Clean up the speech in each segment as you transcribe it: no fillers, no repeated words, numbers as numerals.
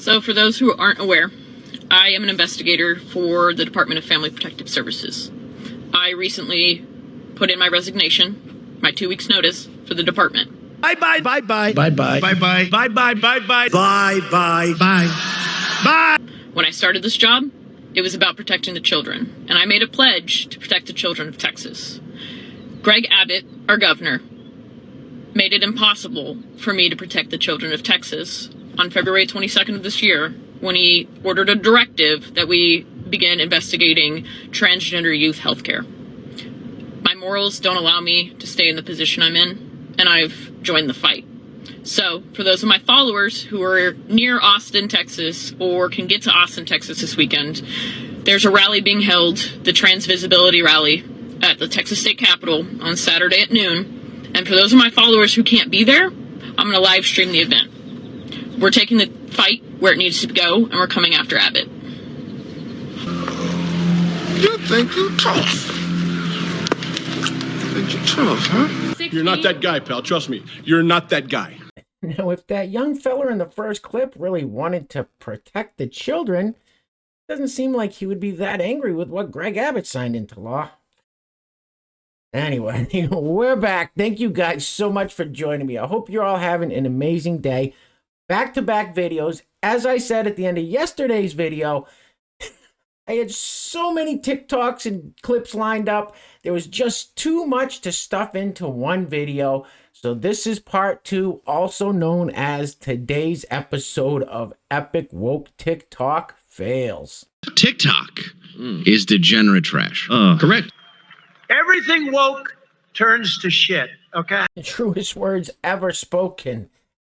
So for those who aren't aware, I am an investigator for the Department of Family Protective Services. I recently put in my resignation, my 2 weeks notice for the department. Bye bye bye bye bye bye bye bye bye bye bye bye bye bye bye. When I started this job, it was about protecting the children, and I made a pledge to protect the children of Texas. Greg Abbott, our governor, made it impossible for me to protect the children of Texas on February 22nd of this year when he ordered a directive that we begin investigating transgender youth healthcare. My morals don't allow me to stay in the position I'm in, and I've joined the fight. So, for those of my followers who are near Austin, Texas, or can get to Austin, Texas this weekend, there's a rally being held, the Trans Visibility Rally, at the Texas State Capitol on Saturday at noon. And for those of my followers who can't be there, I'm going to live stream the event. We're taking the fight where it needs to go, and we're coming after Abbott. You think you're tough? You think you're tough, huh? You're not that guy, pal. Trust me. You're not that guy. Now, if that young fella in the first clip really wanted to protect the children, it doesn't seem like he would be that angry with what Greg Abbott signed into law. Anyway, we're back. Thank you guys so much for joining me. I hope you're all having an amazing day. Back-to-back videos. As I said at the end of yesterday's video, I had so many TikToks and clips lined up. There was just too much to stuff into one video. So this is part 2, also known as today's episode of Epic Woke TikTok Fails. TikTok is degenerate trash. Correct. Everything woke turns to shit, okay? The truest words ever spoken.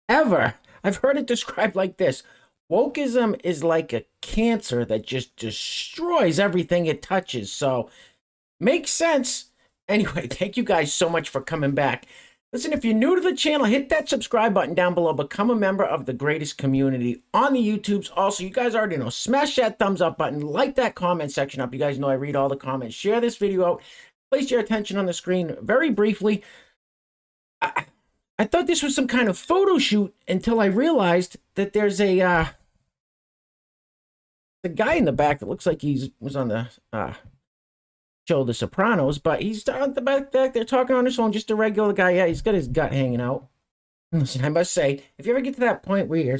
Ever. I've heard it described like this. Wokeism is like a cancer that just destroys everything it touches. So, makes sense. Anyway, thank you guys so much for coming back. Listen, if you're new to the channel, hit that subscribe button down below. Become a member of the greatest community on the YouTubes. Also, you guys already know, smash that thumbs up button. Like that comment section up. You guys know I read all the comments. Share this video out. Place your attention on the screen very briefly. I thought this was some kind of photo shoot until I realized that there's a guy in the back that looks like he was on the show The Sopranos, but he's on the back there talking on his phone, just a regular guy. Yeah, he's got his gut hanging out. And listen, I must say, if you ever get to that point where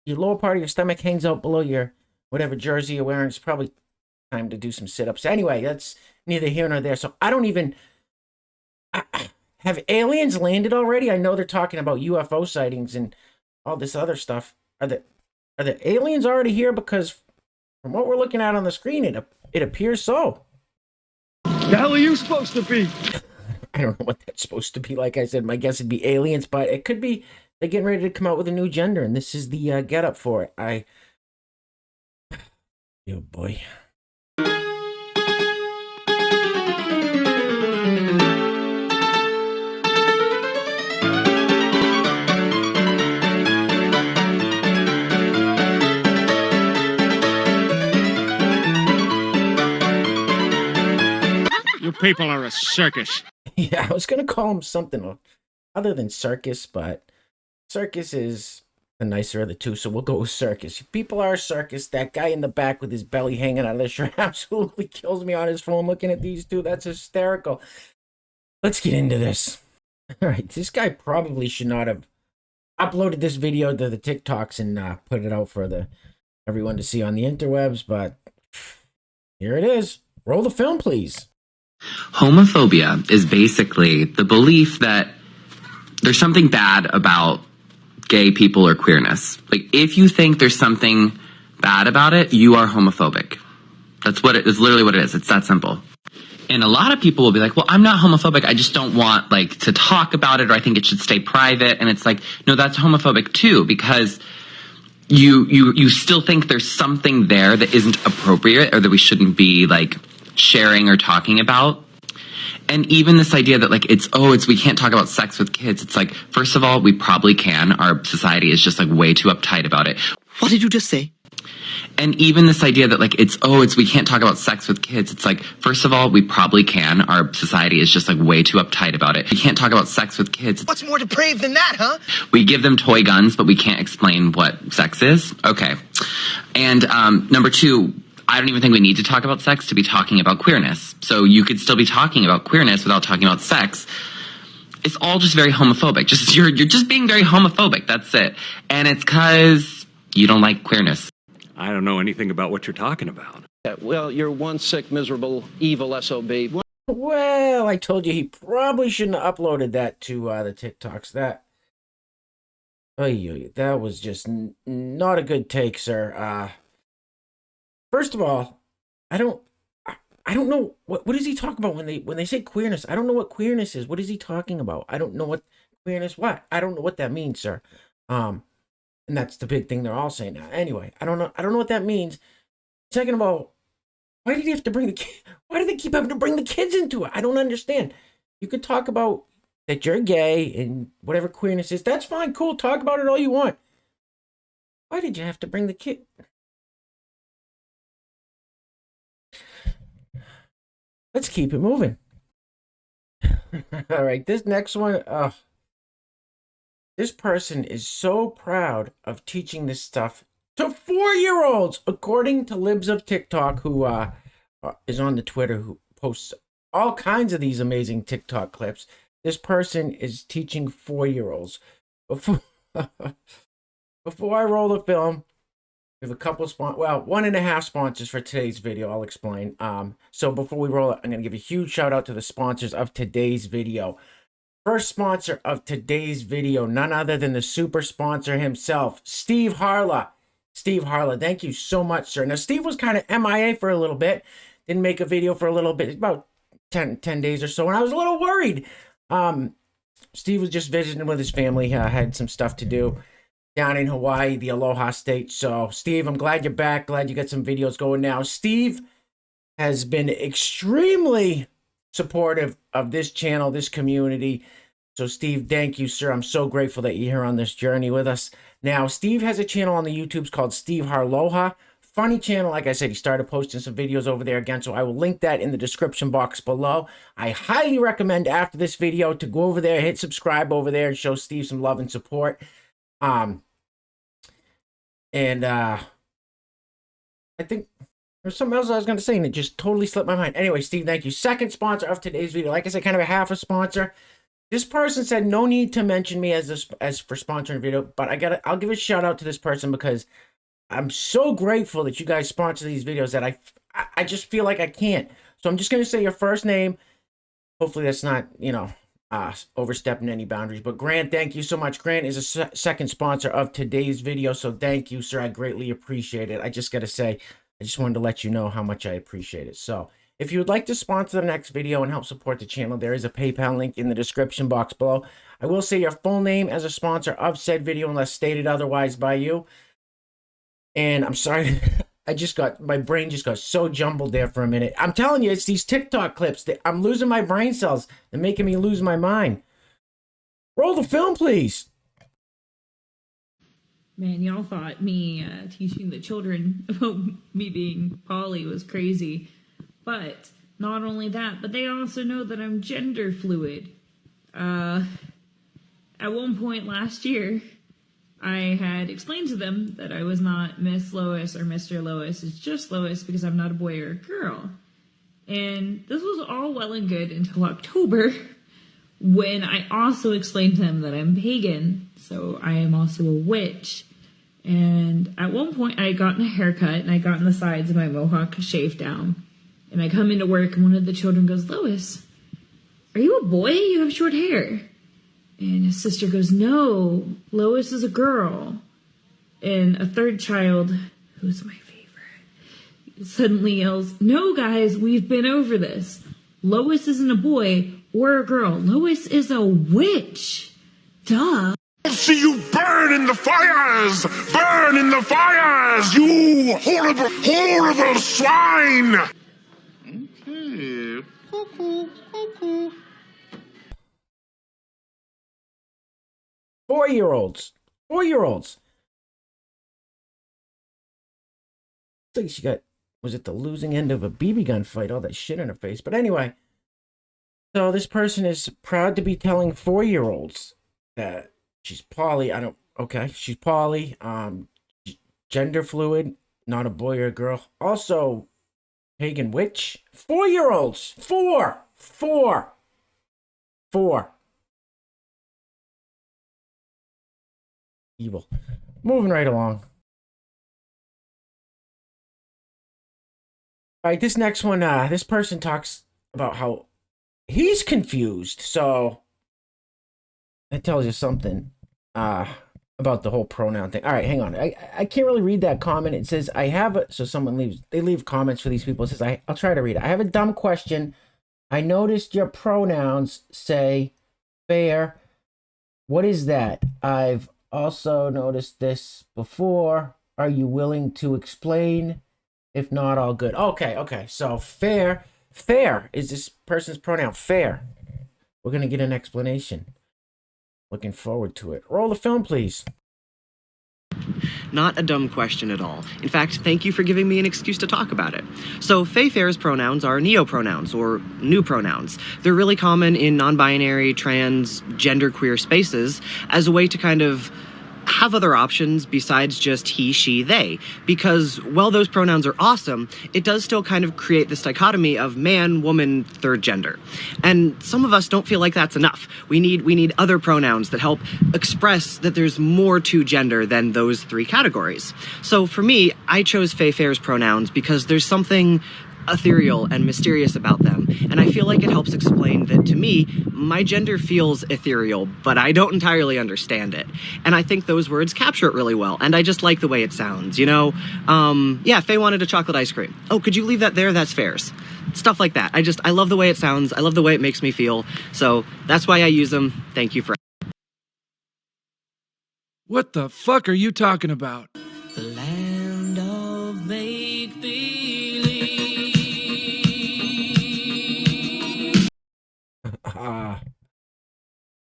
your lower part of your stomach hangs out below your whatever jersey you're wearing, it's probably time to do some sit-ups. Anyway, that's neither here nor there. So I don't even... Have aliens landed already? I know they're talking about UFO sightings and all this other stuff. Are the aliens already here? Because from what we're looking at on the screen, it appears so. The hell are you supposed to be? I don't know what that's supposed to be. Like I said, my guess would be aliens, but it could be they're getting ready to come out with a new gender, and this is the get-up for it. Oh boy. You people are a circus. Yeah, I was going to call him something other than circus, but circus is the nicer of the two, so we'll go with circus. People are a circus. That guy in the back with his belly hanging out of the shirt absolutely kills me on his phone looking at these two. That's hysterical. Let's get into this. All right, this guy probably should not have uploaded this video to the TikToks and put it out for everyone to see on the interwebs, but here it is. Roll the film, please. Homophobia is basically the belief that there's something bad about gay people or queerness. Like, if you think there's something bad about it, you are homophobic. That's what it is, literally what it is. It's that simple. And a lot of people will be like, well, I'm not homophobic. I just don't want, like, to talk about it, or I think it should stay private. And it's like, no, that's homophobic too, because you still think there's something there that isn't appropriate or that we shouldn't be, like, sharing or talking about. And even this idea that like we can't talk about sex with kids. It's like, first of all, we probably can. Our society is just like way too uptight about it. What did you just say? And even this idea that like we can't talk about sex with kids. It's like, first of all, we probably can. Our society is just like way too uptight about it. We can't talk about sex with kids. What's more depraved than that, huh? We give them toy guns, but we can't explain what sex is. Okay. And number two, I don't even think we need to talk about sex to be talking about queerness. So you could still be talking about queerness without talking about sex. It's all just very homophobic. You're just being very homophobic. That's it. And it's because you don't like queerness. I don't know anything about what you're talking about. Well, you're one sick, miserable, evil SOB. Well, I told you he probably shouldn't have uploaded that to the TikToks. That was just not a good take, sir. First of all, I don't know what does he talk about when they say queerness. I don't know what queerness is. What is he talking about? I don't know what queerness. What? I don't know what that means, sir. And that's the big thing they're all saying now. Anyway, I don't know what that means. Second of all, why did he have to bring the kid? Why do they keep having to bring the kids into it? I don't understand. You could talk about that you're gay and whatever queerness is. That's fine, cool. Talk about it all you want. Why did you have to bring the kid? Let's keep it moving. All right, this next one. This person is so proud of teaching this stuff to 4-year-olds, according to Libs of TikTok, who is on the Twitter, who posts all kinds of these amazing TikTok clips. This person is teaching 4-year-olds. Before I roll the film, we have a couple well, 1.5 sponsors for today's video. I'll explain. So before we roll it, I'm going to give a huge shout out to the sponsors of today's video. First sponsor of today's video, none other than the super sponsor himself, Steve Harla. Steve Harla, thank you so much, sir. Now, Steve was kind of MIA for a little bit. Didn't make a video for a little bit, about 10 days or so, and I was a little worried. Steve was just visiting with his family, had some stuff to do down in Hawaii, the Aloha State. So, Steve, I'm glad you're back. Glad you got some videos going now. Steve has been extremely supportive of this channel, this community. So Steve, thank you, sir. I'm so grateful that you're here on this journey with us. Now, Steve has a channel on the YouTubes called Steve Harloha. Funny channel. Like I said, he started posting some videos over there again, so I will link that in the description box below. I highly recommend after this video to go over there, hit subscribe over there, and show Steve some love and support. I think there's something else I was going to say, and it just totally slipped my mind. Anyway, Steve, thank you. Second sponsor of today's video. Like I said, kind of a half a sponsor. This person said no need to mention me as for sponsoring a video, but I'll give a shout out to this person because I'm so grateful that you guys sponsor these videos that I just feel like I can't. So I'm just going to say your first name. Hopefully that's not, overstepping any boundaries. But Grant, thank you so much. Grant is a second sponsor of today's video, so thank you, sir. I greatly appreciate it. I just got to say, I just wanted to let you know how much I appreciate it. So if you would like to sponsor the next video and help support the channel, there is a PayPal link in the description box below. I will say your full name as a sponsor of said video unless stated otherwise by you. And I'm sorry, my brain just got so jumbled there for a minute. I'm telling you, it's these TikTok clips that I'm losing my brain cells. They're making me lose my mind. Roll the film, please. Man, y'all thought me teaching the children about me being poly was crazy. But not only that, but they also know that I'm gender fluid. At one point last year, I had explained to them that I was not Miss Lois or Mr. Lois. It's just Lois because I'm not a boy or a girl. And this was all well and good until October, when I also explained to them that I'm pagan, so I am also a witch. And at one point, I had gotten a haircut, and I gotten the sides of my mohawk shaved down. And I come into work, and one of the children goes, "Lois, are you a boy? You have short hair." And his sister goes, "No, Lois is a girl." And a third child, who's my favorite, suddenly yells, "No, guys, we've been over this. Lois isn't a boy or a girl. Lois is a witch. Duh." I'll see you burn in the fires! Burn in the fires, you horrible, horrible swine! Okay. Cuckoo, cuckoo. Four-year-olds. Four-year-olds. I think she got, was it the losing end of a BB gun fight? All that shit in her face. But anyway, so this person is proud to be telling four-year-olds that she's poly. Okay, she's poly. Gender fluid, not a boy or a girl. Also, pagan witch. Four-year-olds. Four. Evil. Moving right along. All right, this next one, this person talks about how he's confused. So that tells you something about the whole pronoun thing. All right, hang on. I can't really read that comment. It says, I have a, so someone leaves, they leave comments for these people. It says, I'll try to read it. I have a dumb question. I noticed your pronouns say fair. What is that? I've also noticed this before. Are you willing to explain? If not, all good. Okay. So fair is this person's pronoun. Fair. We're going to get an explanation. Looking forward to it. Roll the film, please. Not a dumb question at all. In fact, thank you for giving me an excuse to talk about it. So, Fair's pronouns are neopronouns, or new pronouns. They're really common in non-binary, trans, genderqueer spaces as a way to kind of have other options besides just he, she, they. Because while those pronouns are awesome, it does still kind of create this dichotomy of man, woman, third gender. And some of us don't feel like that's enough. We need other pronouns that help express that there's more to gender than those three categories. So for me, I chose Fair's pronouns because there's something ethereal and mysterious about them, and I feel like it helps explain that to me, my gender feels ethereal, but I don't entirely understand it. And I think those words capture it really well, and I just like the way it sounds, you know? Yeah, Faye wanted a chocolate ice cream. Oh, could you leave that there? That's Fair's. Stuff like that. I love the way it sounds. I love the way it makes me feel. So that's why I use them. Thank you for... What the fuck are you talking about? The land of make-believe.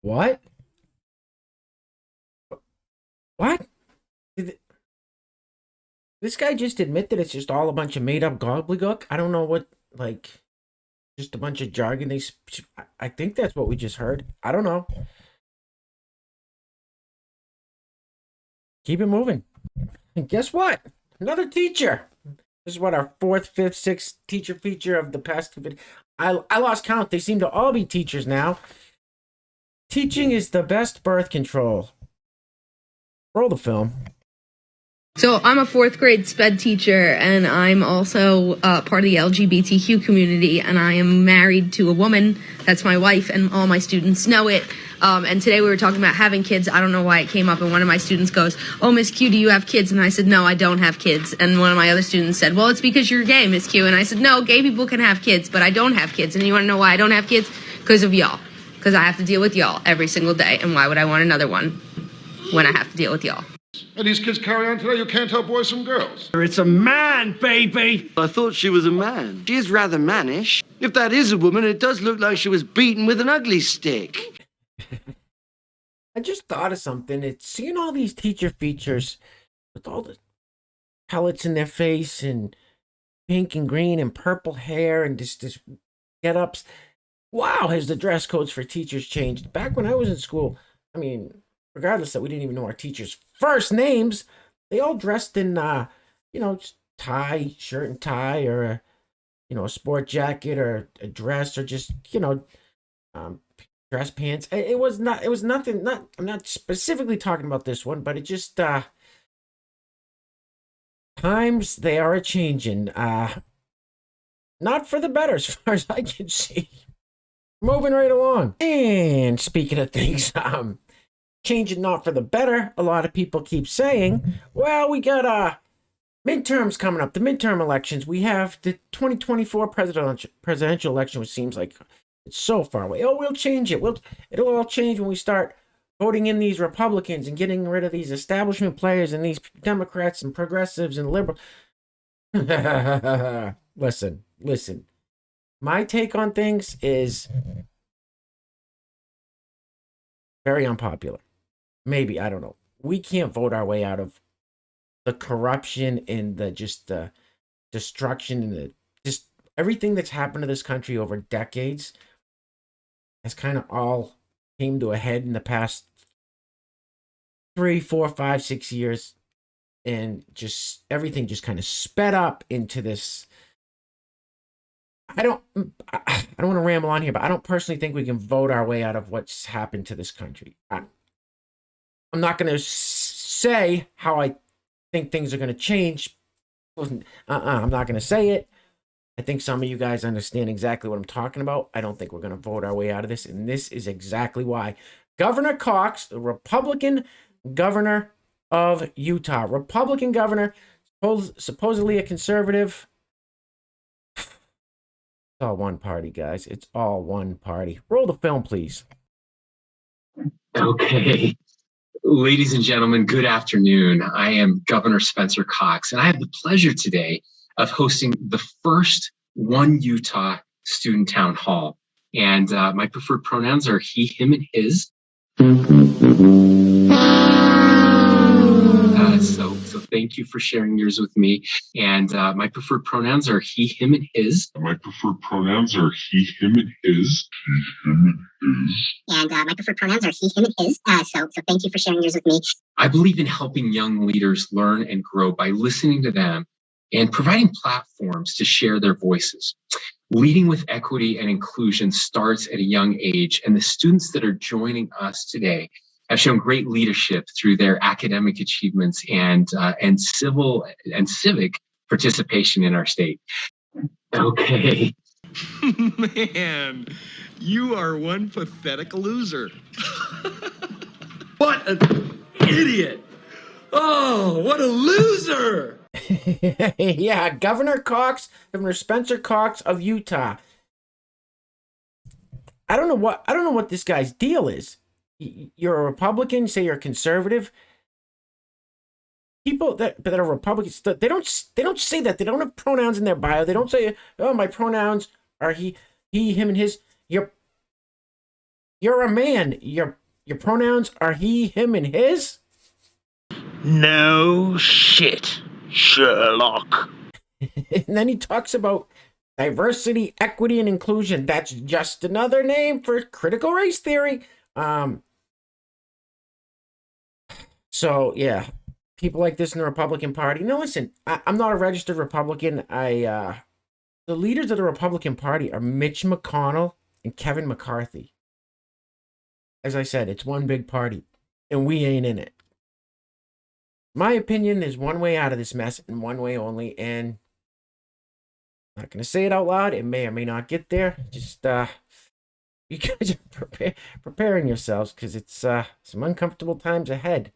What? What? This guy just admit that it's just all a bunch of made-up gobbledygook? I don't know what, like, just a bunch of jargon. I think that's what we just heard. I don't know. Keep it moving. And guess what? Another teacher. This is what, our fourth, fifth, sixth teacher feature of the past. I lost count. They seem to all be teachers now. Teaching is the best birth control. Roll the film. So I'm a fourth grade SPED teacher, and I'm also part of the LGBTQ community, and I am married to a woman. That's my wife, and all my students know it. And today we were talking about having kids. I don't know why it came up, and one of my students goes, "Oh, Miss Q, do you have kids?" And I said, "No, I don't have kids." And one of my other students said, "Well, it's because you're gay, Miss Q." And I said, "No, gay people can have kids, but I don't have kids." And you want to know why I don't have kids? Because of y'all. Because I have to deal with y'all every single day, and why would I want another one when I have to deal with y'all? And these kids carry on today. You can't tell boys from girls. It's a man, baby. I thought she was a man. She is rather mannish. If that is a woman, it does look like she was beaten with an ugly stick. I just thought of something. It's seeing all these teacher features with all the pellets in their face and pink and green and purple hair and just get-ups. Wow, has the dress codes for teachers changed? Back when I was in school, I mean, regardless that we didn't even know our teachers' first names, they all dressed in, just tie, shirt and tie, or a sport jacket or a dress, or just, dress pants. It was nothing. I'm not specifically talking about this one, but it just, times they are a-changing. Not for the better, as far as I can see. Moving right along. And speaking of things, changing not for the better, a lot of people keep saying, well, we got midterms coming up, the midterm elections. We have the 2024 presidential election, which seems like it's so far away. Oh, we'll change it. It'll all change when we start voting in these Republicans and getting rid of these establishment players and these Democrats and progressives and liberals. Listen. My take on things is very unpopular. Maybe, I don't know. We can't vote our way out of the corruption and the destruction and just everything that's happened to this country over decades has kind of all came to a head in the past 3, 4, 5, 6 years, and just everything just kind of sped up into this. I don't want to ramble on here, but I don't personally think we can vote our way out of what's happened to this country. I'm not going to say how I think things are going to change. I'm not going to say it. I think some of you guys understand exactly what I'm talking about. I don't think we're going to vote our way out of this, and this is exactly why. Governor Cox, the Republican governor of Utah, Republican governor, supposedly a conservative. It's all one party, guys. It's all one party. Roll the film, please. Okay. Ladies and gentlemen, good afternoon. I am Governor Spencer Cox, and I have the pleasure today of hosting the first One Utah Student Town Hall. And my preferred pronouns are he, him, and his. So thank you for sharing yours with me. And my preferred pronouns are he, him, and his. My preferred pronouns are he, him, and his. He, him, and his. And my preferred pronouns are he, him, and his. So thank you for sharing yours with me. I believe in helping young leaders learn and grow by listening to them and providing platforms to share their voices. Leading with equity and inclusion starts at a young age, and the students that are joining us today have shown great leadership through their academic achievements and civil and civic participation in our state. Okay. Man, you are one pathetic loser. What an idiot! Oh, what a loser! Yeah, Governor Spencer Cox of Utah. I don't know what this guy's deal is. You're a Republican, say you're a conservative. People that are Republicans, they don't say that. They don't have pronouns in their bio. They don't say, "Oh, my pronouns are he, him, and his." You're a man. Your pronouns are he, him, and his. No shit, Sherlock. And then he talks about diversity, equity, and inclusion. That's just another name for critical race theory. So yeah, people like this in the Republican Party. Now listen, I'm not a registered Republican. The leaders of the Republican Party are Mitch McConnell and Kevin McCarthy. As I said, it's one big party, and we ain't in it. My opinion, there's one way out of this mess, and one way only, and I'm not going to say it out loud. It may or may not get there. Just, you guys are preparing yourselves, because it's some uncomfortable times ahead.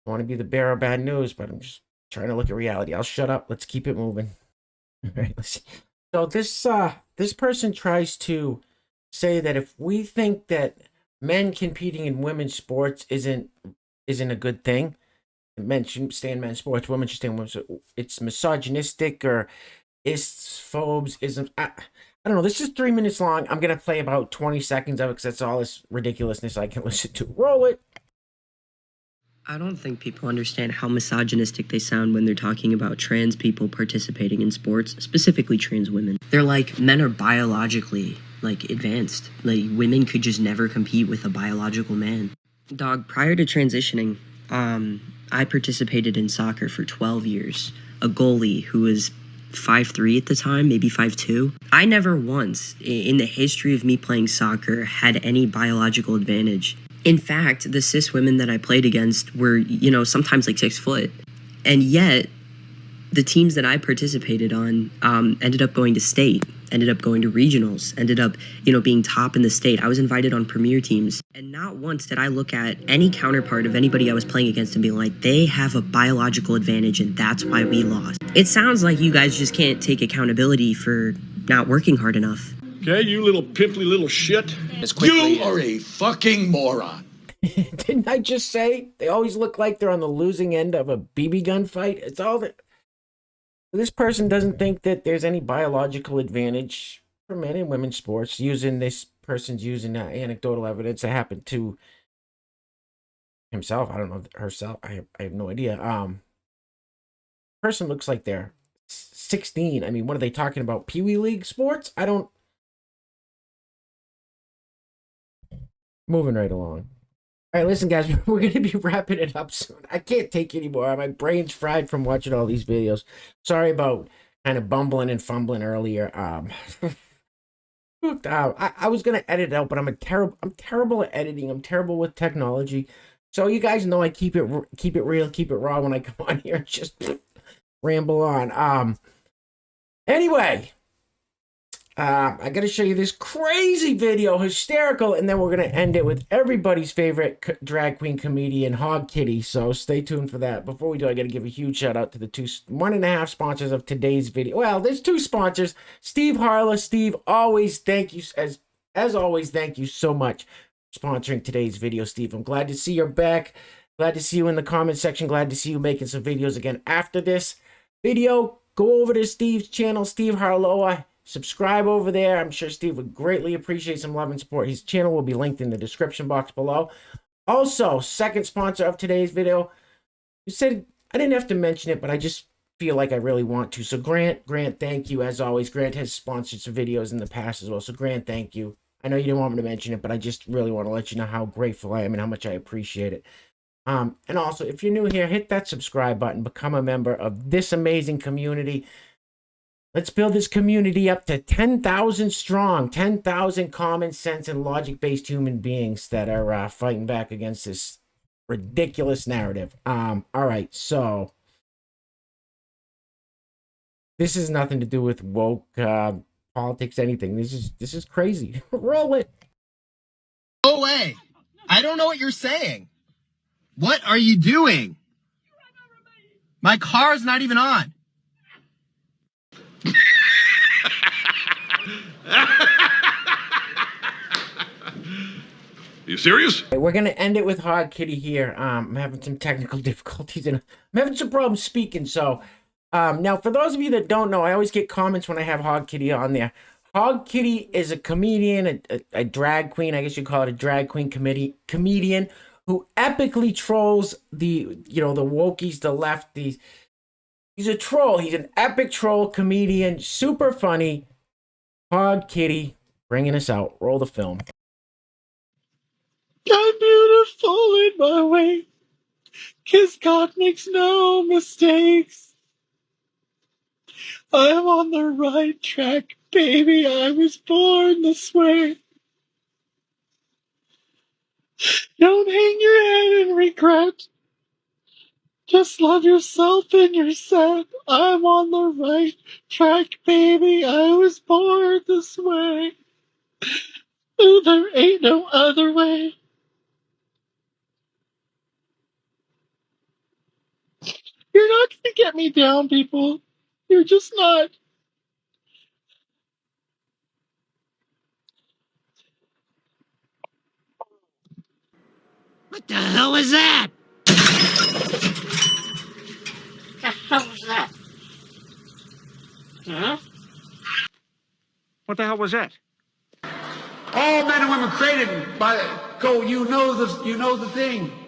I want to be the bearer of bad news, but I'm just trying to look at reality. I'll shut up. Let's keep it moving. All right, let's see. So this person tries to say that if we think that men competing in women's sports isn't a good thing, men should stay in men's sports, women should stay in women's. It's misogynistic or phobes. I don't know. This is 3 minutes long. I'm gonna play about 20 seconds of it because that's all this ridiculousness I can listen to. Roll it. I don't think people understand how misogynistic they sound when they're talking about trans people participating in sports, specifically trans women. They're like, men are biologically, advanced. Women could just never compete with a biological man. Dog, prior to transitioning, I participated in soccer for 12 years. A goalie who was 5'3" at the time, maybe 5'2". I never once, in the history of me playing soccer, had any biological advantage. In fact, the cis women that I played against were, sometimes 6 foot. And yet, the teams that I participated on ended up going to state, ended up going to regionals, ended up, being top in the state. I was invited on premier teams. And not once did I look at any counterpart of anybody I was playing against and be like, they have a biological advantage and that's why we lost. It sounds like you guys just can't take accountability for not working hard enough. Okay, you little pimply little shit. You are a fucking moron. Didn't I just say they always look like they're on the losing end of a BB gun fight? It's all that. This person doesn't think that there's any biological advantage for men in women's sports using this person's using anecdotal evidence that happened to himself. I don't know, herself. I have no idea. Person looks like they're 16. I mean, what are they talking about? Pee Wee League sports? I don't. Moving right along. All right, listen, guys, we're going to be wrapping it up soon. I can't take anymore. My brain's fried from watching all these videos. Sorry about kind of bumbling and fumbling earlier. I was going to edit it out, but I'm terrible at editing. I'm terrible with technology. So you guys know I keep it real, keep it raw when I come on here and just ramble on. Anyway, I got to show you this crazy video, hysterical, and then we're going to end it with everybody's favorite drag queen comedian, HOGKITTY. So stay tuned for that. Before we do, I got to give a huge shout out to the 1.5 sponsors of today's video. Well, there's 2 sponsors. Steve Harla. Steve, always thank you, as always, thank you so much for sponsoring today's video, Steve. I'm glad to see you're back. Glad to see you in the comment section. Glad to see you making some videos again after this video. Go over to Steve's channel, Steve Harloa. Subscribe over there. I'm sure Steve would greatly appreciate some love and support. His channel will be linked in the description box below. Also, second sponsor of today's video. You said I didn't have to mention it, but I just feel like I really want to. So Grant, thank you. As always, Grant has sponsored some videos in the past as well. So Grant, thank you. I know you didn't want me to mention it, but I just really want to let you know how grateful I am and how much I appreciate it. And also, if you're new here, hit that subscribe button. Become a member of this amazing community. Let's build this community up to 10,000 strong, 10,000 common sense and logic-based human beings that are fighting back against this ridiculous narrative. All right, so this has nothing to do with woke politics, anything. This is crazy. Roll it. Go away. I don't know what you're saying. What are you doing? My car's not even on. You serious? We're gonna end it with HOGKITTY here. I'm having some technical difficulties and I'm having some problems speaking. So now for those of you that don't know, I always get comments when I have HOGKITTY on there. HOGKITTY is a comedian, a drag queen, I guess you call it a drag queen comedian who epically trolls the wokies, the lefties. He's a troll. He's an epic troll comedian, super funny. HOGKITTY bringing us out. Roll the film. I'm beautiful in my way, 'cause God makes no mistakes. I'm on the right track, baby, I was born this way. Don't hang your head in regret. Just love yourself and you're set. I'm on the right track, baby, I was born this way. Ooh, there ain't no other way. You're not gonna get me down, people. You're just not. What the hell was that? What the hell was that? Huh? What the hell was that? All men and women created by you know the thing.